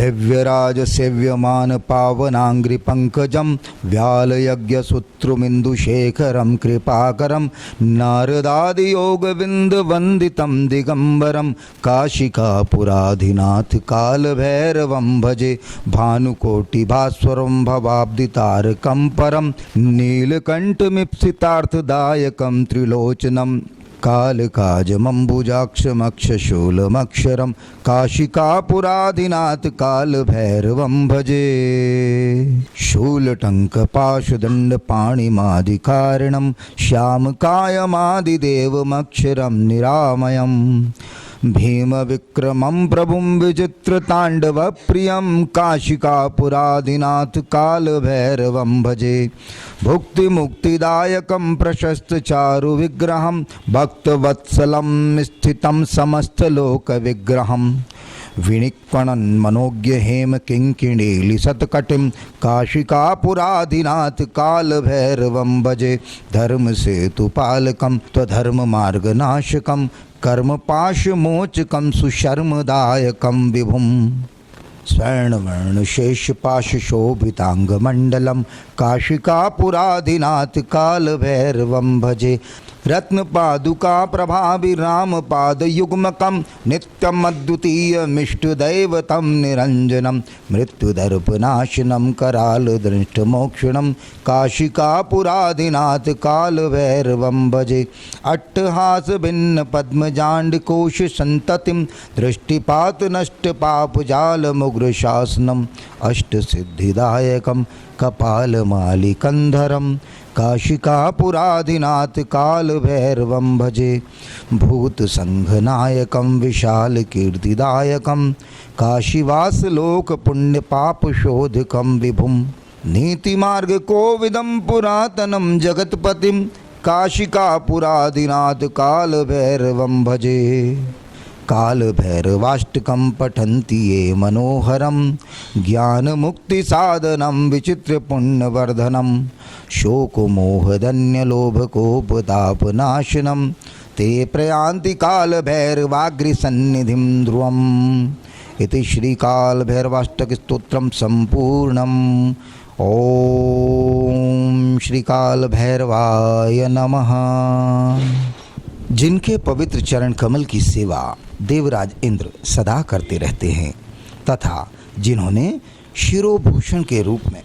दिव्यराज सेव्यमान पावनांग्रि पंकजम व्यालयज्ञसूत्रमिन्दुशेखरं कृपाकरं नारदादि योगविंद वंदितं दिगंबरं काशिकापुराधिनाथ कालभैरवं भजे भानुकोटिभास्वरं भवाब्दितारकं परं नीलकण्ठमीप्सितार्थदायकं त्रिलोचनं कालकाजमम्बुजाक्षमक्षशूलमक्षरं काशिकापुराधिनाथ कालभैरवं भजे शूलटङ्कपाशदण्डपाणिमादिकारिणं श्यामकायमादिदेवमक्षरं निरामयं भीमविक्रमं प्रभुं विचित्रताण्डवप्रियं काशिकापुराधिनाथ कालभैरवं भजे भुक्तिमुक्तिदायकं प्रशस्तचारुविग्रहं भक्तवत्सलं स्थितं समस्तलोकविग्रहं विनिक्वणन् मनोज्ञ हेम किङ्किणीलिसत्कटिं काशिकापुराधिनाथ कालभैरवं भजे धर्मसेतुपालकं त्वधर्ममार्गनाशकं कर्मपाशमोचकं सुशर्मदायकं विभुं स्वर्णवर्णशेषपाशशोभिताङ्गमण्डलं काशिकापुराधिनाथ कालभैरवं भजे रत्नपादुकाप्रभाभिरामपादयुग्मकं नित्यमद्वितीयमिष्टदैवतं निरञ्जनं मृत्युदर्पनाशनं करालदृष्टमोक्षणं काशिकापुराधिनाथ कालभैरवं भजे अट्टहासभिन्नपद्मजाण्डकोशसन्ततिं दृष्टिपातनष्टपापजालमुग्रशासनम् अष्टसिद्धिदायकं कपालमालिकन्धरं काशिकापुराधिनाथ कालभैरवं भजे भूतसंघनायकं विशालकीर्तिदायकं काशीवासलोकपुण्यपापशोधकं विभुं नीतिमार्गकोविदं पुरातनं जगत्पतिं काशिकापुराधिनाथ कालभैरवं भजे कालभैरवाष्टकं पठन्ति ये मनोहरं ज्ञानमुक्तिसाधनं विचित्रपुण्यवर्धनं शोकमोहदन्यलोभकोपतापनाशनं ते प्रयान्ति कालभैरवाग्रिसन्निधिं ध्रुवम् इति श्रीकालभैरवाष्टकस्तोत्रं सम्पूर्णम्। ओम श्रीकालभैरवाय नमः। जिनके पवित्र चरण कमल की सेवा देवराज इंद्र सदा करते रहते हैं तथा जिन्होंने शिरोभूषण के रूप में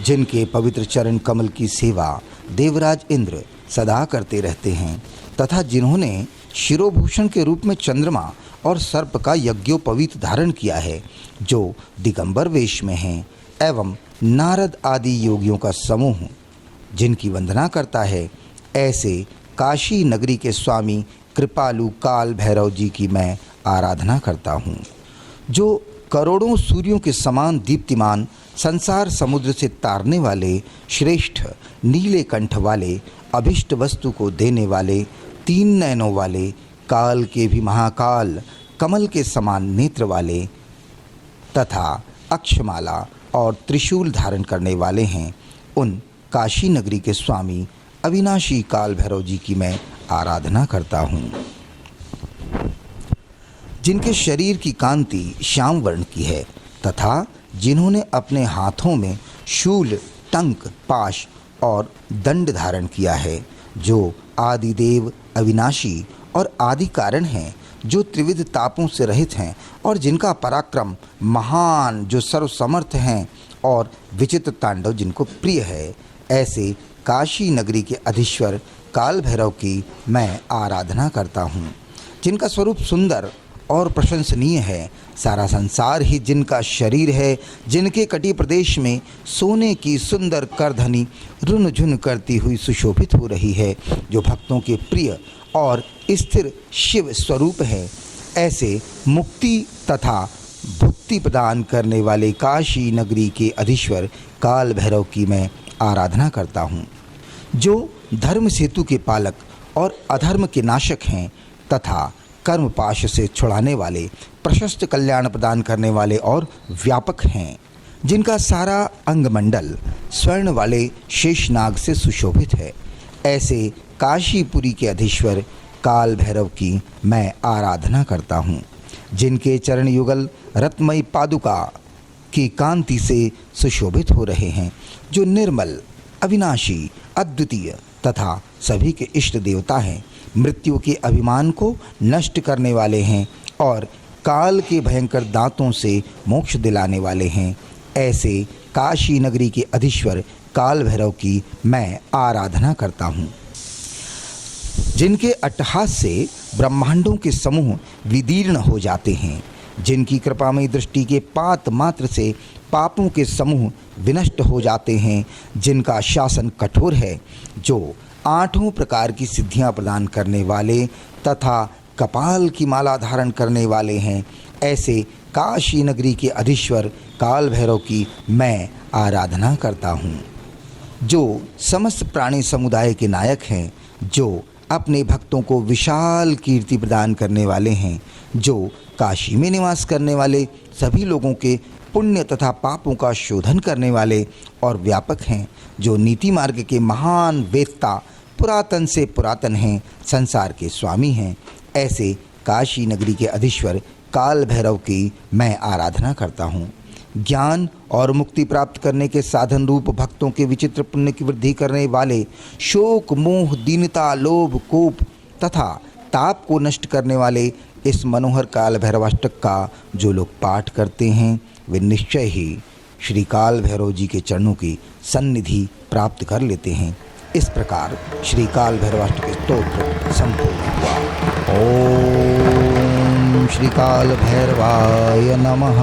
जिनके पवित्र चरण कमल की सेवा देवराज इंद्र सदा करते रहते हैं तथा जिन्होंने शिरोभूषण के रूप में चंद्रमा और सर्प का यज्ञोपवीत धारण किया है, जो दिगंबर वेश में हैं एवं नारद आदि योगियों का समूह जिनकी वंदना करता है, ऐसे काशी नगरी के स्वामी कृपालु काल भैरव जी की मैं आराधना करता हूँ, जो करोड़ों सूर्यों के समान दीप्तिमान संसार समुद्र से तारने वाले श्रेष्ठ नीले कंठ वाले अभिष्ट वस्तु को देने वाले तीन नयनों वाले काल के भी महाकाल कमल के समान नेत्र वाले तथा अक्षमाला और त्रिशूल धारण करने वाले हैं। उन काशी नगरी के स्वामी अविनाशी काल भैरव जी की मैं आराधना करता हूँ, जिनके शरीर की कांति श्याम वर्ण की है तथा जिन्होंने अपने हाथों में शूल, टंक, पाश और दंड धारण किया है, जो आदिदेव अविनाशी और आदि कारण हैं, जो त्रिविध तापों से रहित हैं और जिनका पराक्रम महान, जो सर्वसमर्थ हैं और विचित्र तांडव जिनको प्रिय है, ऐसे काशी नगरी के अधीश्वर काल भैरव की मैं आराधना करता हूँ, जिनका स्वरूप सुंदर और प्रशंसनीय है। सारा संसार ही जिनका शरीर है, जिनके कटी प्रदेश में सोने की सुंदर करधनी रुन झुन करती हुई सुशोभित हो रही है, जो भक्तों के प्रिय और स्थिर शिव स्वरूप है, ऐसे मुक्ति तथा भुक्ति प्रदान करने वाले काशी नगरी के अधीश्वर काल भैरव की मैं आराधना करता हूँ, जो धर्म सेतु के पालक और अधर्म के नाशक हैं तथा कर्म पाश से छुड़ाने वाले, प्रशस्त कल्याण प्रदान करने वाले और व्यापक हैं, जिनका सारा अंगमंडल स्वर्ण वाले शेषनाग से सुशोभित है, ऐसे काशीपुरी के अधीश्वर काल भैरव की मैं आराधना करता हूँ, जिनके चरण युगल रत्नमयी पादुका की कांति से सुशोभित हो रहे हैं, जो निर्मल, अविनाशी, अद्वितीय तथा सभी के इष्ट देवता हैं, मृत्यु के अभिमान को नष्ट करने वाले हैं और काल के भयंकर दांतों से मोक्ष दिलाने वाले हैं। ऐसे काशी नगरी के अधीश्वर काल भैरव की मैं आराधना करता हूँ, जिनके अट्टहास से ब्रह्मांडों के समूह विदीर्ण हो जाते हैं, जिनकी कृपामयी दृष्टि के पात मात्र से पापों के समूह विनष्ट हो जाते हैं, जिनका शासन कठोर है, जो 8 प्रकार की सिद्धियां प्रदान करने वाले तथा कपाल की माला धारण करने वाले हैं। ऐसे काशी नगरी के अधीश्वर काल भैरव की मैं आराधना करता हूँ, जो समस्त प्राणी समुदाय के नायक हैं, जो अपने भक्तों को विशाल कीर्ति प्रदान करने वाले हैं, जो काशी में निवास करने वाले सभी लोगों के पुण्य तथा पापों का शोधन करने वाले और व्यापक हैं, जो नीति मार्ग के महान वेत्ता, पुरातन से पुरातन हैं, संसार के स्वामी हैं। ऐसे काशी नगरी के अधीश्वर काल भैरव की मैं आराधना करता हूँ। ज्ञान और मुक्ति प्राप्त करने के साधन रूप भक्तों के विचित्र पुण्य की वृद्धि करने वाले, शोक, मोह, दीनता, लोभ, कोप तथा ताप को नष्ट करने वाले इस मनोहर काल भैरवाष्टक का जो लोग पाठ करते हैं, वे निश्चय ही श्री काल भैरव जी के चरणों की सन्निधि प्राप्त कर लेते हैं। इस प्रकार श्री काल भैरवाष्टक स्तोत्र संपूर्ण हुआ। ओम श्री काल भैरवाय नमः।